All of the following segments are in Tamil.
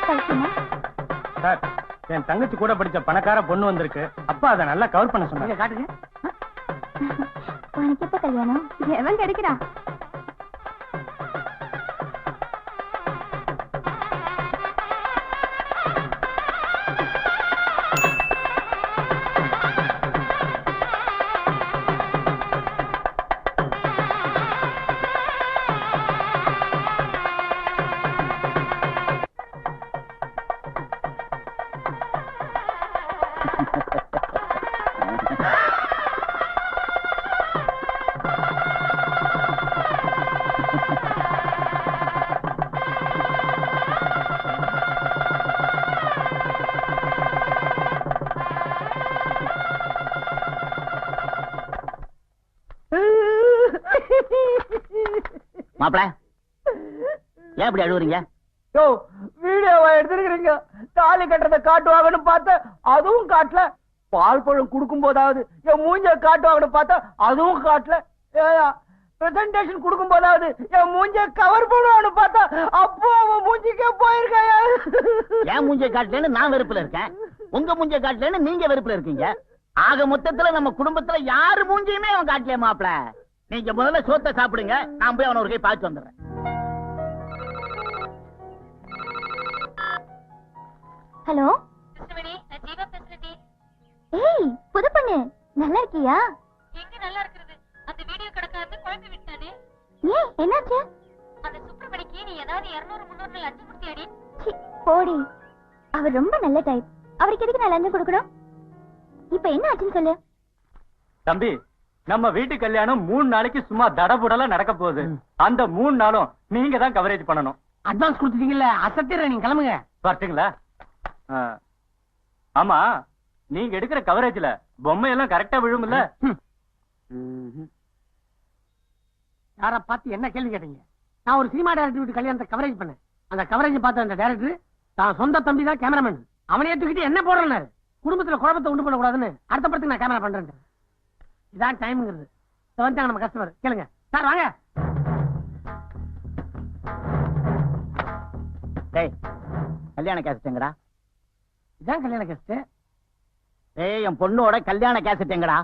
சார், என் தங்கச்சி கூட படிச்ச பணக்கார பொண்ணு வந்திருக்கு. அப்பா அதை நல்லா கவர் பண்ண சொன்னாங்க. காட்டுங்க. உனக்கு எப்ப கல்யாணம்? எவன் கிடைக்கிறான்? மாப்பிள, ஏன் இப்படி அழுவுறீங்க? வீடியோவா எடுத்துருக்கீங்க. தாலி கட்டுறத காட்டுவாங்கன்னு பார்த்த, அதுவும் காட்டல. பால் பழம் கொடுக்கும் போதாவது என் மூஞ்ச காட்டுவாங்கன்னு பார்த்தா அதுவும் காட்டல. பிரசன்டேஷன் கொடுக்கும் போதாவது என் மூஞ்ச கவர் பண்ணுவான்னு பார்த்தா அப்போ அவன் மூஞ்சிக்கே போயிருக்காயா. என் மூஞ்ச காட்டலன்னு நான் வெறுப்புல இருக்கேன், உங்க மூஞ்ச காட்டலன்னு நீங்க வெறுப்புல இருக்கீங்க. ஆக மொத்தத்துல நம்ம குடும்பத்துல யாரு மூஞ்சியுமே அவன் காட்டலையே. மாப்பிள, நீங்க முதல்ல சோத்தை சாப்பிடுங்க, நான் போய் அவன ஒரு கை பார்த்து வந்துடுறேன். ஹலோ கிருஷ்ணவேணி, நான் ஜீவா பேசுறேன். ஏய், புது பொண்ணு, நல்லா இருக்கியா? எங்க நல்லா இருக்கிறது? அந்த வீடியோ கடைக்காரன் குழம்பி விட்டானே. ஏன், என்னாச்சு? அந்த சுப்பிரமணிக்கு நீ ஏதாவது 200-300 லஞ்சம் கொடுத்தியாடி? சி, போடி. அவர் ரொம்ப நல்ல டைப். அவருக்கு எதுக்கு நான் லஞ்சம் கொடுக்கணும்? இப்ப என்ன ஆச்சுன்னு சொல்லு. தம்பி, நம்ம வீட்டு கல்யாணம் 3 நாளைக்கு சும்மா தடபுடலா நடக்க போகுது. அந்த 3 நாளும் நீங்க தான் கவரேஜ் பண்ணணும். அட்வான்ஸ் கொடுத்துட்டீங்கல்ல, அசத்திர நீங்க கிளம்புங்க. வரட்டுங்களா? ஆமா, நீங்க எடுக்கிற கவரேஜ்ல பொம்மை எல்லாம் கரெக்டா விழும்ல? யார பார்த்து என்ன கேள்வி கேட்டீங்க? நான் ஒரு சினிமா டைரக்டர் வீட்டு கல்யாணத்தை கவரேஜ் பண்ணேன். அந்த கவரேஜ் பார்த்த அந்த டைரக்டர் தான் சொந்த தம்பி தான் கேமராமேன். அவனையே தூக்கிட்டு என்ன போடுறாரு? குடும்பத்துல குழப்பத்தை உண்டு பண்ணக்கூடாதுன்னு அடுத்த படத்துக்கு நான் கேமரா பண்றேன். இதான் டைம்ங்கிறது. வந்துட்டாங்க நம்ம கஸ்டமர். கேளுங்க சார், வாங்க. டேய், கல்யாண கேசட் எங்கடா? இதான் கல்யாண கேசட். டேய், என் பொண்ணோட கல்யாண கேசட் எங்கடா?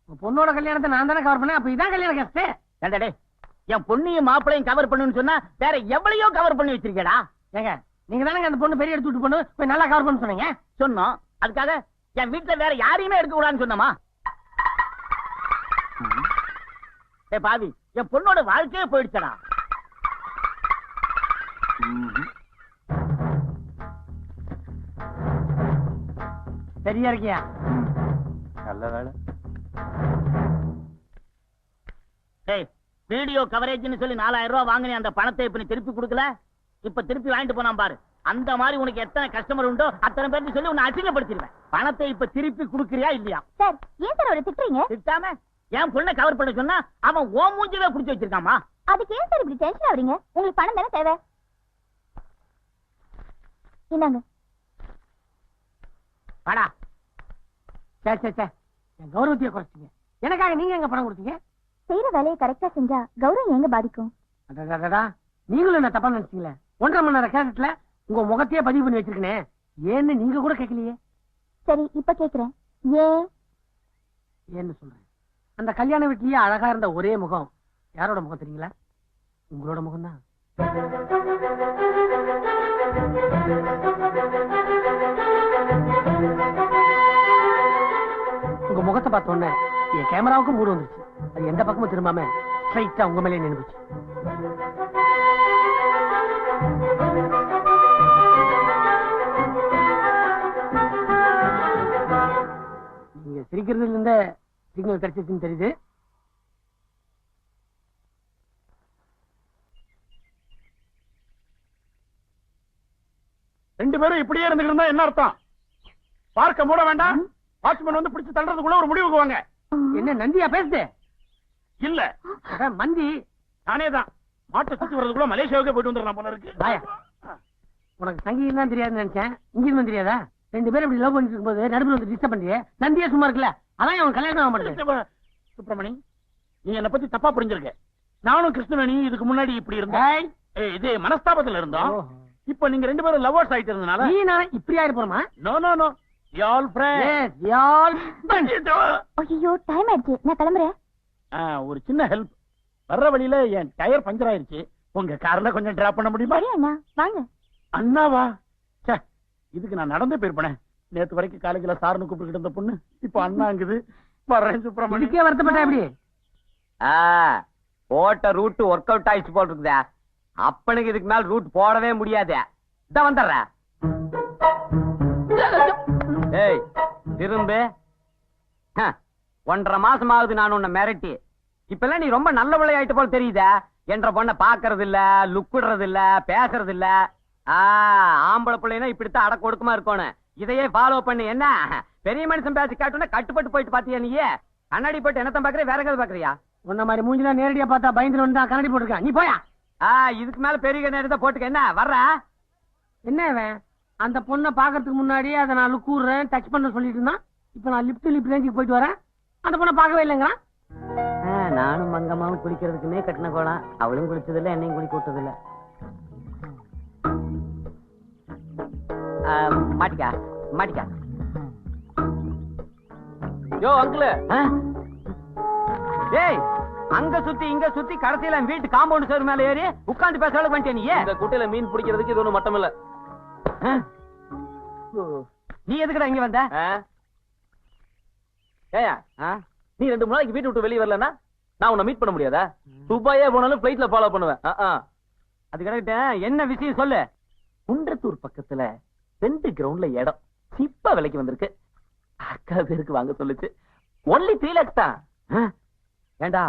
உங்க பொண்ணோட கல்யாணத்தை நான் தானே கவர் பண்ணேன். அப்ப இதான் கல்யாண கேசட். ஏண்டா டேய், என் பொண்ணையும் மாப்பிளையும் கவர் பண்ணுன்னு சொன்னா வேற எவ்வளையோ கவர் பண்ணி வச்சிருக்கேடா. ஏங்க, நீங்க தானே அந்த பொண்ணு பெரிய எடுத்து விட்டு பொண்ணு போய் நல்லா கவர் பண்ண சொன்னீங்க. சொன்னோம், அதுக்காக என் வீட்டுல வேற யாரையுமே எடுக்க கூடாதுன்னு சொன்னமா? டேய் பாவி, என் பொண்ணோட வாழ்க்கையே போயிடுச்சடா. சரியா இருக்கியா? நல்ல வேலை. டேய், வீடியோ கவரேஜ்னு சொல்லி 4000 ரூபாய் வாங்கினே, அந்த பணத்தை இப்ப நீ திருப்பி கொடுக்கல. இப்ப திருப்பி வாங்கிட்டு போனா பாரு, அந்த மாதிரி உனக்கு எத்தனை கஸ்டமர் உண்டோ அத்தனை பேருக்கு சொல்லி உன்னை அசிங்கப்படுத்திடுவேன். பணத்தை இப்ப திருப்பி கொடுக்கறியா இல்லையா? சார், ஏன் சார் அவரை திட்டுறீங்க? திட்டாம என் பொண்ணை கவர் பண்ண சொன்னா அவன் ஓ மூஞ்சிவே புடிச்சு வச்சிருக்காமா. அதுக்கு ஏன் சார் இப்படி டென்ஷன் ஆவறீங்க? உங்களுக்கு பணம் தானே தேவை. இந்தாங்க. வாடா. சே சே சே, என் கௌரவத்தையே குறைச்சிங்க. எனக்காக நீங்க எங்க பணம் கொடுத்தீங்க? செய்யற வேலையை கரெக்டா செஞ்சா கௌரவம் எங்க பாதிக்கும்? அடடடடா, நீங்களும் என்ன தப்பா நினைச்சீங்களே? 1.5 மணி நேரம் கேசட்ல உங்க முகத்தையே பதிவு பண்ணி வச்சிருக்கனே, ஏன்னு நீங்க கூட கேட்கலையே. சரி, இப்ப கேக்குறேன். ஏன்னு சொல்றேன். அந்த கல்யாண வீட்லயே அழகா இருந்த ஒரே முகம் யாரோட முகம் தெரியுங்களா? உங்களோட முகம் தான். உங்க முகத்தை பார்த்த உடனே என் கேமராவுக்கும் மூடு வந்துருச்சு. அது எந்த பக்கமும் திரும்பாம ஸ்ட்ரைட்டா உங்க மேலே நின்னுச்சு. நீங்க சிரிக்கிறதுல இருந்த சிக்னல் கிடைச்சிருச்சுன்னு தெரியுது. ரெண்டு பேரும் இப்படியே இருந்துக்கிட்டு என்ன அர்த்தம்? பார்க்க மூட வேண்டாம். வாட்ச்மேன் வந்து பிடிச்சு தள்ளுறதுக்குள்ள ஒரு முடிவுக்கு வாங்க. என்ன நந்தியா பேசுது? இல்ல, மந்தி நானே தான். மாட்டை சுத்தி வர்றதுக்குள்ள மலேசியாவுக்கே போயிட்டு வந்துடலாம் போல இருக்கு. உனக்கு சங்கீதம் தான் தெரியாதுன்னு நினைச்சேன். இங்கிருந்து தெரியாதா? 2 பேரும் இப்படி லவ் பண்ணிட்டு இருக்கும்போது நடுவில் வந்து டிஸ்டர்ப் பண்றியே. நந்தியே சும்மா இருக்குல்ல, அதான் அவன் கல்யாணம் ஆக மாட்டேன். சுப்பிரமணி, நீ என்ன பத்தி தப்பா புரிஞ்சிருக்க. நானும் கிருஷ்ணவேணி இதுக்கு முன்னாடி இப்படி இருந்தோம். இது மனஸ்தாபத்துல இருந்தோம். இப்போ நீங்க ரெண்டு பேரும் லவர்ஸ் ஆயிட்டு இருந்தனால நீ நான் இப்படி ஆயிரு போறோமா? நோ நோ நோ யால் ஃப்ரெண்ட். ஐயோ டைம் ஆயிடுச்சு, நான் கிளம்புறேன். ஒரு சின்ன ஹெல்ப். வர்ற வழியில என் டயர் பஞ்சர் ஆயிருச்சு. உங்க கார்ல கொஞ்சம் டிராப் பண்ண முடியுமா? சரி அண்ணா வாங்க. அண்ணாவா? ச்சே, இதுக்கு நான் நடந்தே போயிருப்பேன். நேத்து வரைக்கும் காலேஜ்ல சார்னு கூப்பிட்டு இருந்த பொண்ணு இப்ப அண்ணாங்குது. வர்றேன் சுப்பிரமணியம். இதுக்கே வருத்தப்பட்டா எப்படி? போட்ட ரூட் ஒர்க் அவுட் ஆயிடுச்சு போல் இருக்குதா. அப்பனுக்கு இதுக்கு மேல ரூட் போடவே முடியாது. இதான் வந்துடுறேன். ஏய் திரும்ப 1.5 மாசம் ஆகுது நான் உன்னை மிரட்டி. இப்பெல்லாம் நீ ரொம்ப நல்ல விளையாட்டு போல தெரியுதா? என்ற பொண்ணை பாக்குறது இல்ல, லுக் விடுறது இல்ல, பேசுறது இல்ல. ஆம்பளை பிள்ளைனா இப்படித்தான் அடக்க ஒடுக்கமா இருக்கணும். இதையே ஃபாலோ பண்ணு. என்ன பெரிய மனுஷன் பேசி காட்டுனா கட்டுப்பட்டு போயிட்டு பாத்தியா? நீயே கண்ணாடி போட்டு என்னத்தான் பாக்குற, வேற எதாவது பாக்குறியா? உன்ன மாதிரி மூஞ்சிலாம் நேரடியா பார்த்தா பயந்துட்டு தான் கண்ணாடி போட்டுருக்க. நீ போயா. இதுக்கு மேல பெரிய கண்ணாடி தான் போட்டுக்க. என்ன வர்ற? என்ன இவன் அந்த பொண்ணை பாக்குறதுக்கு முன்னாடியே அதை நான் லுக் விடுறேன், டச் பண்ண சொல்லிட்டு இருந்தான். இப்ப நான் லிப்ட் ரேஞ்சுக்கு போயிட்டு வரேன், அந்த பொண்ணை பார்க்கவே இல்லைங்கிறான். நானும் மங்கம்மாவும் குளிக்கிறதுக்குன்னே கட்டின கோலம். அவளும் குளிச்சதில்ல, என்னையும் குளிக்க விட்டதில்ல. மாட்டிக்கா மாட்டிக்கா. யோ அங்கிள். ஏய் அங்க சுத்தி இங்க சுத்தி கடைசியில வீட்டு காம்பவுண்ட் சேர் மேல ஏறி உட்கார்ந்து பேச வேலை பண்ணிட்டே. நீ இந்த குட்டையில மீன் பிடிக்கிறதுக்கு இது ஒண்ணு மட்டும் இல்ல. நீ எதுக்குடா இங்க வந்த? ஏயா நீ 2 நாளைக்கு வீட்டு விட்டு வெளியே வரலன்னா நான் உன்னை மீட் பண்ண முடியாதா? துபாயே போனாலும் பிளைட்ல ஃபாலோ பண்ணுவேன். அது கிடைக்கட்டும், என்ன விஷயம் சொல்லு. குன்றத்தூர் பக்கத்துல 2 கிரவுண்ட்ல இடம் சிப்பா விலைக்கு வந்திருக்கு. அக்கா பேருக்கு வாங்க சொல்லுச்சு. ஒன்லி 3 lakhs தான். ஏண்டா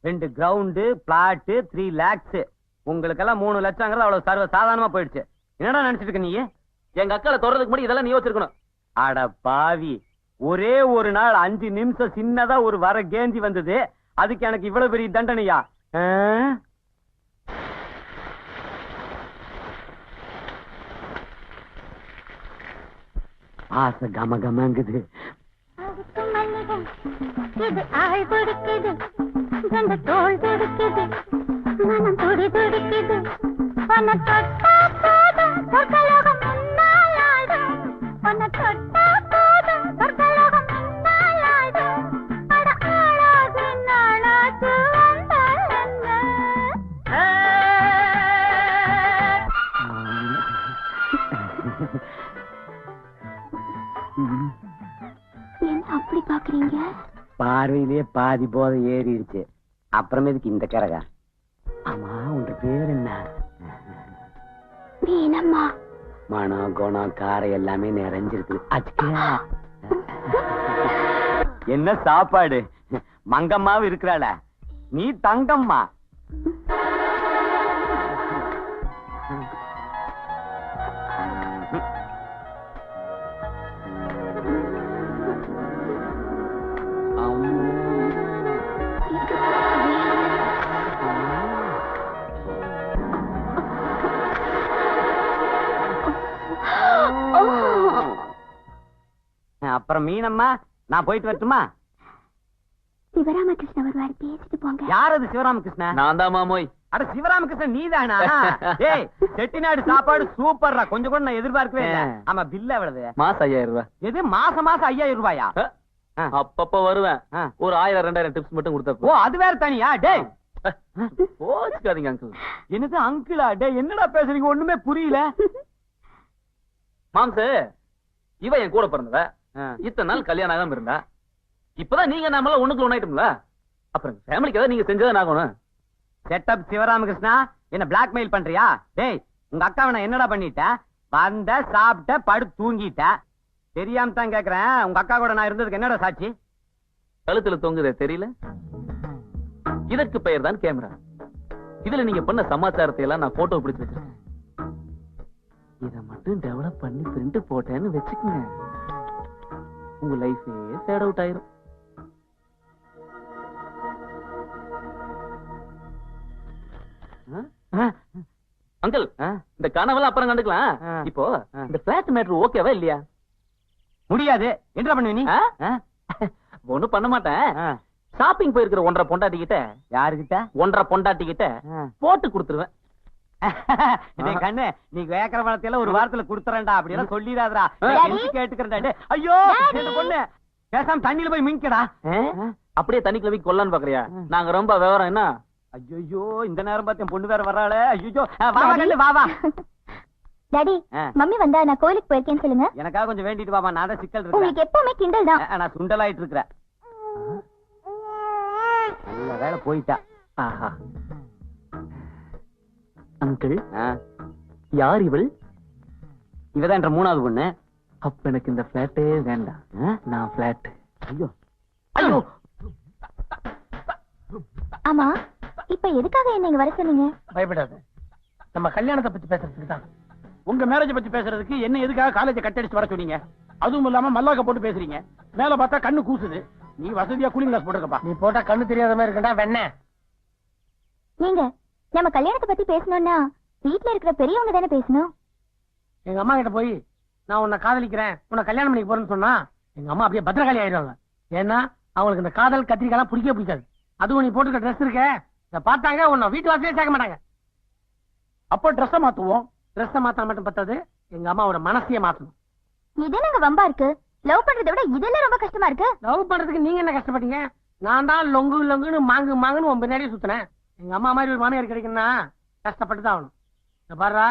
2 கிரவுண்டு பிளாட் 3 lakhs. உங்களுக்கெல்லாம் 3 லட்சங்கிறது அவ்வளவு சர்வ சாதாரணமா போயிடுச்சு. என்னடா நினைச்சிட்டு இருக்க நீ? எங்க அக்கால தொடறதுக்கு முன்னாடி இதெல்லாம் நீ யோசிச்சிருக்கணும். அட பாவி, ஒரே ஒரு நாள் 5 நிமிஷம் சின்னதா ஒரு வர கேஞ்சி வந்தது, அதுக்கு எனக்கு இவ்வளவு பெரிய தண்டனையா? ஆசை கம கமங்குது. ஆள் கொடுக்குது, தோல் கொடுக்குது, மனம் துடி துடிக்குது. உன்னை தொட்டா போதும் சொர்க்கலோகம் முன்னால் ஆடும். உன்னை தொட்டா போதும் சொர்க்கலோகம் முன்னால் ஆடும். அட ஆளாது நாளாது வந்தால் என்ன? என்ன அப்படி பாக்குறீங்க? பார்வையிலேயே பாதி போதை ஏறிடுச்சு. அப்புறமேதுக்கு இந்த கரகா. ஆமா உன் பேர் என்ன? மீனம்மா. மனம் குணம் காரம் எல்லாமே நிறைஞ்சிருக்கு. என்ன சாப்பாடு? மங்கம்மாவும் இருக்கிறாள, நீ தங்கம்மா. அப்புறம் மீனம்மா, நான் போயிட்டு வரட்டுமா? சிவராமகிருஷ்ணன் வருவாரு, பேசிட்டு போங்க. யார் அது சிவராமகிருஷ்ணன்? நான் தான் மாமோய். அட சிவராமகிருஷ்ணன் நீதானா? ஏய் செட்டிநாடு சாப்பாடு சூப்பர்ரா, கொஞ்சம் கூட நான் எதிர்பார்க்கவே இல்ல. ஆமா பில் எவ்வளவு? மாசம் 5000 ரூபாய். எது மாசம் 5000 ரூபாயா? அப்பப்ப வருவேன், ஒரு 1000-2000 டிப்ஸ் மட்டும் கொடுத்தா. ஓ அது வேற தனியா? டேய் போச்சுக்காதீங்க அங்கிள். என்னது அங்கிளா? டேய் என்னடா பேசுறீங்க, ஒண்ணுமே புரியல. மாம்சு இவ என் கூட பிறந்தவ, இத்தனை நாள் கல்யாணம் ஆகாம இருந்தா. இப்பதான் நீங்க நம்மள ஒண்ணுக்கு ஒண்ணாயிட்டோம்ல, அப்புறம் ஃபேமிலிக்கு ஏதாவது நீங்க செஞ்சதான் ஆகணும். செட்டப் சிவராமகிருஷ்ணா, என்ன பிளாக்மெயில் பண்றியா? டேய் உங்க அக்காவை நான் என்னடா பண்ணிட்டேன்? வந்த சாப்பிட்ட படு தூங்கிட்ட. தெரியாம தான் கேக்குறேன், உங்க அக்கா கூட நான் இருந்ததுக்கு என்னடா சாட்சி? கழுத்துல தொங்குதே தெரியல? இதற்கு பெயர் தான் கேமரா. இதுல நீங்க பண்ண சமாச்சாரத்தை எல்லாம் நான் போட்டோ பிடிச்சு வச்சிருக்கேன். இத மட்டும் டெவலப் பண்ணி பிரிண்ட் போட்டேன்னு வச்சுக்கோங்க, உங்க லைஃபே ஃபேட் அவுட் ஆயிரும். அங்கிள் இந்த கனவெல்லாம் அப்புறம் கண்டுக்கலாம். இப்போ இந்த பிளாட் மேட்டர் ஓகேவா இல்லையா? முடியாது. என்ன பண்ணுவ நீ? ஒண்ணும் பண்ண மாட்டேன். ஷாப்பிங் போயிருக்கிற 1.5 பொண்டாட்டி கிட்ட. யாருகிட்ட? 1.5 பொண்டாட்டி கிட்ட போட்டு கொடுத்துருவேன். கண்ணு நீ கேக்குற பணத்தையெல்லாம் ஒரு வாரத்துல குடுத்துறேன்டா அப்படி எல்லாம் சொல்லிடாதடா கேட்டுக்கிறேன்டா. ஐயோ பொண்ணு பேசாம தண்ணியில போய் மிங்கடா. அப்படியே தண்ணிக்குள்ள போய் கொல்லான்னு பாக்குறியா? நாங்க ரொம்ப விவரம் என்ன? ஐயோ இந்த நேரம் பார்த்து பொண்ணு வேற வர்றாளே. ஐயோ வா வா. டாடி மம்மி வந்தா நான் கோயிலுக்கு போயிருக்கேன்னு சொல்லுங்க. எனக்காக கொஞ்சம் வேண்டிட்டு வாமா. நான் தான் சிக்கல் இருக்கேன். உங்களுக்கு எப்பவுமே கிண்டல் தான். நான் சுண்டலாயிட்டு இருக்கிறேன். நல்ல வேலை போயிட்டா. ஆஹா அங்கிள் யார் இவள்? இவதான் என்ற மூணாவது பொண்ணு. அப்ப எனக்கு இந்த பிளாட்டே வேண்டாம். நான் பிளாட். ஐயோ ஐயோ. ஆமா இப்ப எதுக்காக என்ன இங்க வர சொன்னீங்க? பயப்படாத, நம்ம கல்யாணத்தை பத்தி பேசுறதுக்கு தான். உங்க மேரேஜ் பத்தி பேசுறதுக்கு என்ன எதுக்காக காலேஜ் கட்டடிச்சு வர சொன்னீங்க? அதுவும் இல்லாம மல்லாக்க போட்டு பேசுறீங்க. மேல பார்த்தா கண்ணு கூசுது. நீ வசதியா கூலிங் கிளாஸ் போட்டுக்கப்பா. நீ போட்டா கண்ணு தெரியாத மாதிரி இருக்கா வெண்ண. நீங்க நம்ம கல்யாணத்தை பத்தி பேசணும்னா வீட்ல இருக்கிற பெரியவங்க தானே பேசணும். எங்க அம்மா கிட்ட போய் நான் உன்னை காதலிக்கிறேன், உன்னை கல்யாணம் பண்ணிக்க போறேன்னு சொன்னா எங்க அம்மா அப்படியே பத்திரகாளி ஆயிடுவாங்க. ஏன்னா அவங்களுக்கு இந்த காதல் கத்திரிக்காலாம் பிடிக்கவே பிடிக்காது. அதுவும் நீ போட்டுக்க ட்ரெஸ் இருக்க இதை பார்த்தாங்க உன்னை வீட்டு வாசலே சேர்க்க மாட்டாங்க. அப்ப ட்ரெஸ்ஸ மாத்துவோம். ட்ரெஸ்ஸை மாத்த மட்டும் பத்தாது, எங்க அம்மாவோட மனசையே மாத்தணும். இதென்னங்க வம்பா இருக்கு? லவ் பண்றதை விட இதெல்லாம் ரொம்ப கஷ்டமா இருக்கு. லவ் பண்றதுக்கு நீங்க என்ன கஷ்டப்பட்டீங்க? நான் தான் லொங்கு லொங்குன்னு மாங்கு மாங்குன்னு உன் பின்னாடியே சுத்தினேன். எங்க அம்மா மாதிரி ஒரு மாமியார் கிடைக்குன்னா கஷ்டப்பட்டு தான் ஆகணும். இந்த பாரா,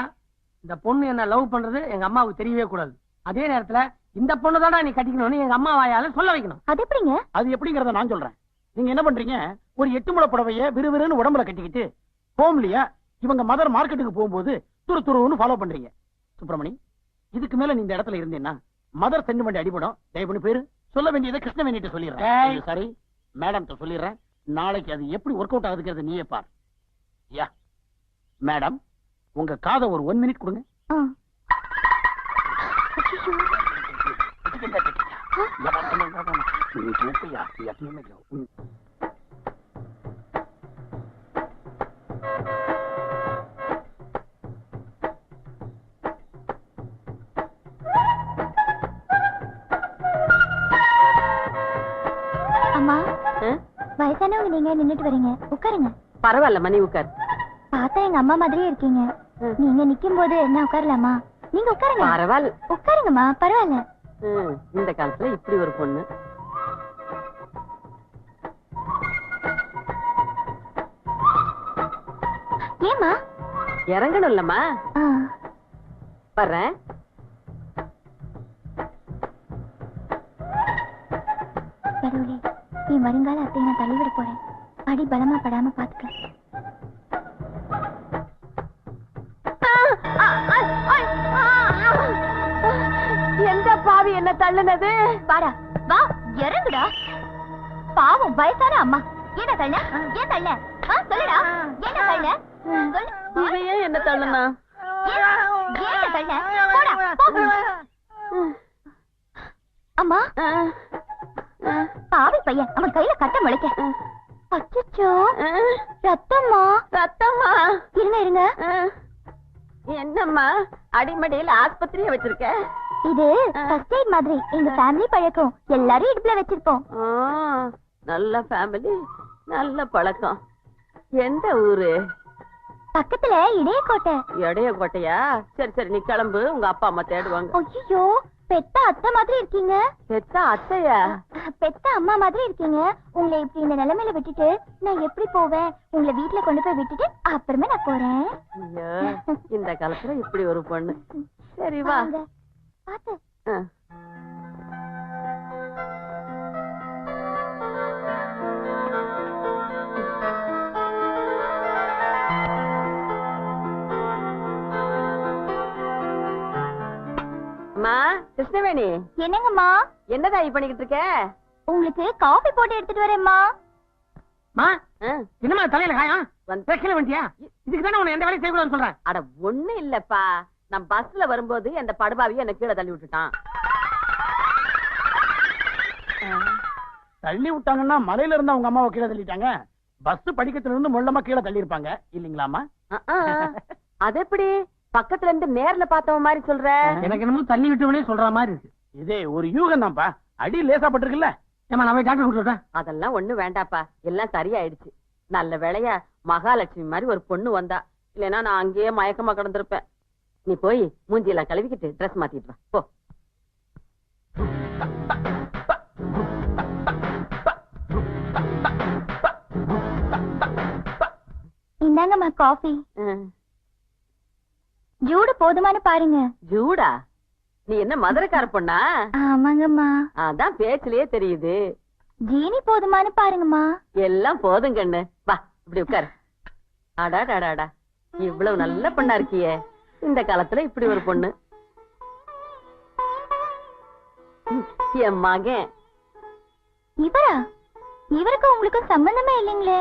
இந்த பொண்ணு என்ன லவ் பண்றது எங்க அம்மாவுக்கு தெரியவே கூடாது. அதே நேரத்துல இந்த பொண்ணு தானே நீ கட்டிக்கணும்னு எங்க அம்மா வாயால சொல்ல வைக்கணும். அது எப்படிங்க? அது எப்படிங்கறத நான் சொல்றேன். நீங்க என்ன பண்றீங்க? ஒரு 8 முழ புடவைய விறுவிறுன்னு உடம்புல கட்டிக்கிட்டு ஹோம்லியா இவங்க மதர் மார்க்கெட்டுக்கு போகும்போது துரு துருன்னு ஃபாலோ பண்றீங்க. சுப்பிரமணி, இதுக்கு மேல நீ இந்த இடத்துல இருந்தீங்கன்னா மதர் சென்டிமெண்ட் அடிபடும். தயவுன்னு பேரு சொல்ல வேண்டியதை கிருஷ்ணவேணிட்ட சொல்லிடுறேன். சரி மேடம் சொல்லிடுறேன். நாளைக்கு அது எப்படி ஒர்க் அவுட் ஆகுதுங்கிறது நீயே பார். யா மேடம், உங்க காதை ஒரு 1 மினிட் கொடுங்க. அம்மா வயசானவங்க நீங்க நின்னுட்டு வரீங்க, உட்காருங்க. பரவாயில்ல மணி உட்கார். பார்த்தா எங்க அம்மா மாதிரியே இருக்கீங்க. நீங்க நிக்கும் போது நான் உட்காரலாமா? நீங்க உட்காருங்க. பரவாயில்ல உட்காருங்கம்மா, பரவாயில்ல. இந்த காலத்துல இப்படி ஒரு பொண்ணு. ஏமா இறங்கணும் இல்லம்மா. வர்றேன். கடவுளே, நீ வருங்கால அத்தையை நான் தள்ளிவிட போறேன். அடி பலமா படாம பாத்துக்க. எந்த பாவி என்ன தள்ளுனது? வாடா வா, இறங்குடா. பாவம் வயசான அம்மா. என்ன தள்ள? ஏன் தள்ள? சொல்லுடா, என்ன தள்ள? இவையே என்ன தள்ளுனா? ஏன் தள்ள? போடா போ. அம்மா, பாவி பையன், அவன் கையில கட்ட முளைக்க. அச்சச்சோ, ரத்தம்மா. ரத்தமா? இருங்க இருங்க. என்னம்மா அடிமடியில் ஆஸ்பத்திரியை வச்சிருக்க? இது ஃபர்ஸ்ட் எய்ட் மாதிரி எங்க ஃபேமிலி பழக்கம். எல்லாரும் இடுப்புல வச்சிருப்போம். நல்ல ஃபேமிலி, நல்ல பழக்கம். எந்த ஊரு? பக்கத்துல இடையக்கோட்டை. இடையக்கோட்டையா? சரி சரி, நீ கிளம்பு, உங்க அப்பா அம்மா தேடுவாங்க. ஐயோ, பெத்த அத்தை மாதிரி இருக்கீங்க. பெத்த அத்தையா? பெத்த அம்மா மாதிரி இருக்கீங்க. உங்களை இப்படி இந்த நிலைமையில விட்டுட்டு நான் எப்படி போவேன்? உங்களை வீட்டுல கொண்டு போய் விட்டுட்டு அப்புறமே நான் போறேன். ஐயோ, இந்த காலத்துல இப்படி ஒரு பொண்ணு. சரி வா. பாத்து. அம்மா கிருஷ்ணவேணி. என்னங்கம்மா? என்னதா பண்ணிக்கிட்டு இருக்க? உங்களுக்கு காஃபி போட்டு எடுத்துட்டு வரேம்மா. என்னமா தலையில காயம்? கீழே வண்டியா? இதுக்கு தானே உன்னை எந்த வேலையும் செய்யக்கூடாதுன்னு சொல்றேன். அட ஒண்ணு இல்லப்பா, நான் பஸ்ல வரும்போது அந்த படுபாவிய என்ன கீழே தள்ளி விட்டுட்டான். தள்ளி விட்டாங்கன்னா மலையில இருந்து அவங்க அம்மாவை கீழே தள்ளிட்டாங்க. பஸ் படிக்கத்துல இருந்து மொள்ளமா கீழே தள்ளி இருப்பாங்க இல்லீங்களாமா? அது எப்படி பக்கத்துல இருந்து நேர்ல பார்த்தவ மாதிரி சொல்ற? எனக்கு என்னமோ தள்ளி விட்டவனே சொல்ற மாதிரி இருக்கு. இதே ஒரு யூகம் தான்ப்பா. அடி லேசா பட்டிருக்குல்ல. ஏமா நான் போய் டாக்டர் கூப்பிட்டு அதெல்லாம் ஒண்ணு வேண்டாப்பா, எல்லாம் சரியாயிடுச்சு. நல்ல வேளையா மகாலட்சுமி மாதிரி ஒரு பொண்ணு வந்தா, இல்லைன்னா நான் அங்கேயே மயக்கமா கிடந்திருப்பேன். நீ போய் மூஞ்சியெல்லாம் கழுவிக்கிட்டு ட்ரெஸ் மாத்திட்டு வா போ. இந்தாங்கம்மா காஃபி. ஜூடு போதுமானு பாருங்க. ஜூடா? நீ என்ன மதுரைக்கார பொண்ணா? ஆமாங்கம்மா. அதான் பேச்சிலேயே தெரியுது. ஜீனி போதுமானு பாருங்கம்மா. எல்லாம் போதும் கண்ணு. வா இப்படி உட்காரு. அடாடாடாடா, இவ்வளவு நல்ல பொண்ணா இருக்கியே. இந்த காலத்துல இப்படி ஒரு பொண்ணு. என் மகன். இவரா? இவருக்கு உங்களுக்கு சம்பந்தமே இல்லைங்களே.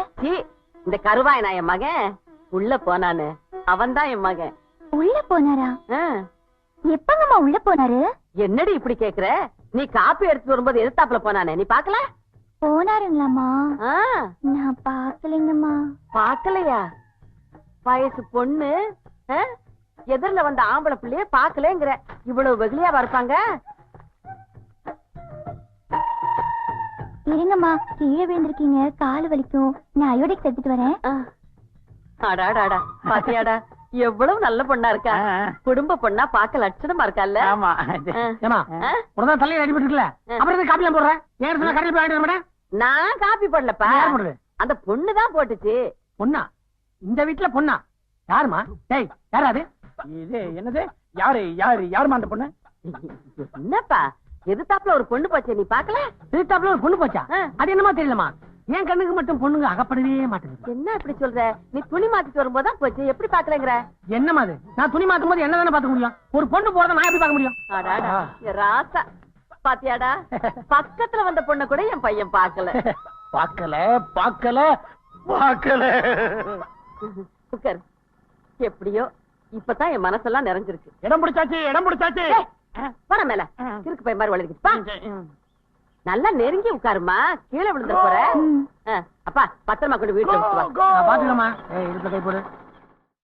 இந்த கருவாய் நான் என் மகன். உள்ள போனானு அவன்தான் என் மகன். உள்ள போனாரா? எப்பங்கம்மா உள்ள போனாரு? என்னடி இப்படி கேக்குற? நீ காப்பி எடுத்து வரும்போது எதிர்த்தாப்புல போனானே, நீ பாக்கல? போனாருங்களாமா? நான் பாக்கலைங்கம்மா. பாக்கலையா? வயசு பொண்ணு எதிரில வந்த ஆம்பளை பிள்ளைய பாக்கலங்கிற. இவ்வளவு வெகுளியா இருப்பாங்க. இருங்கம்மா, கீழே விழுந்திருக்கீங்க, கால் வலிக்கும். நான் அயோடிக்ஸ் எடுத்துட்டு வரேன். அடாடாடா, பாத்தியாடா எவ்வளவு நல்ல பொண்ணா இருக்கா. குடும்ப பொண்ணா பாக்க லட்சணமா இருக்கால. ஆமா. ஏமா உடனே தலையில அடிபட்டுல அப்புறம் காப்பிலாம் போடுறேன். ஏன் சொன்னா கடையில் போய் வாங்கிட்டு வரேன். நான் காப்பி போடலப்பா, அந்த பொண்ணுதான் போட்டுச்சு. பொண்ணா? இந்த வீட்டுல பொண்ணா? யாருமா? டேய் யாரா அது? இது என்னது? யாரு யாரு யாருமா அந்த பொண்ணு? என்னப்பா எதிர்த்தாப்புல ஒரு பொண்ணு போச்சே, நீ பாக்கல? எதிர்த்தாப்புல ஒரு பொண்ணு போச்சா? அது என்னமா தெரியலமா. என் கண்ணுக்கு மட்டும் பொண்ணுங்க அகப்படவே மாட்டேங்குது. என்ன இப்படி சொல்ற? நீ துணி மாத்திட்டு வரும்போதுதான் போச்சு, எப்படி பாக்கலங்கிற? என்னமா அது? நான் துணி மாத்தும் போது என்ன தானே பாக்க முடியும்? ஒரு பொண்ணு போறத நான் எப்படி பாக்க முடியும்? அடாடா ராசா, பாத்தியாடா பக்கத்துல வந்த பொண்ணு கூட என் பையன் பாக்கல. பாக்கல பாக்கல பாக்கல. உட்கார். எப்படியோ இப்பதான் என் மனசெல்லாம் நிறைஞ்சிருக்கு. இடம் பிடிச்சாச்சு, இடம் பிடிச்சாச்சு. வர மேல கிறுக்கு பை மாதிரி வளர்க்கிட்டு நல்லா நெருங்கி உட்காருமா, கீழே விழுந்துட போற. அப்பா பத்திரமா கொண்டு வீட்டுல பாத்துக்கமா. இடுப்புல கை போடு.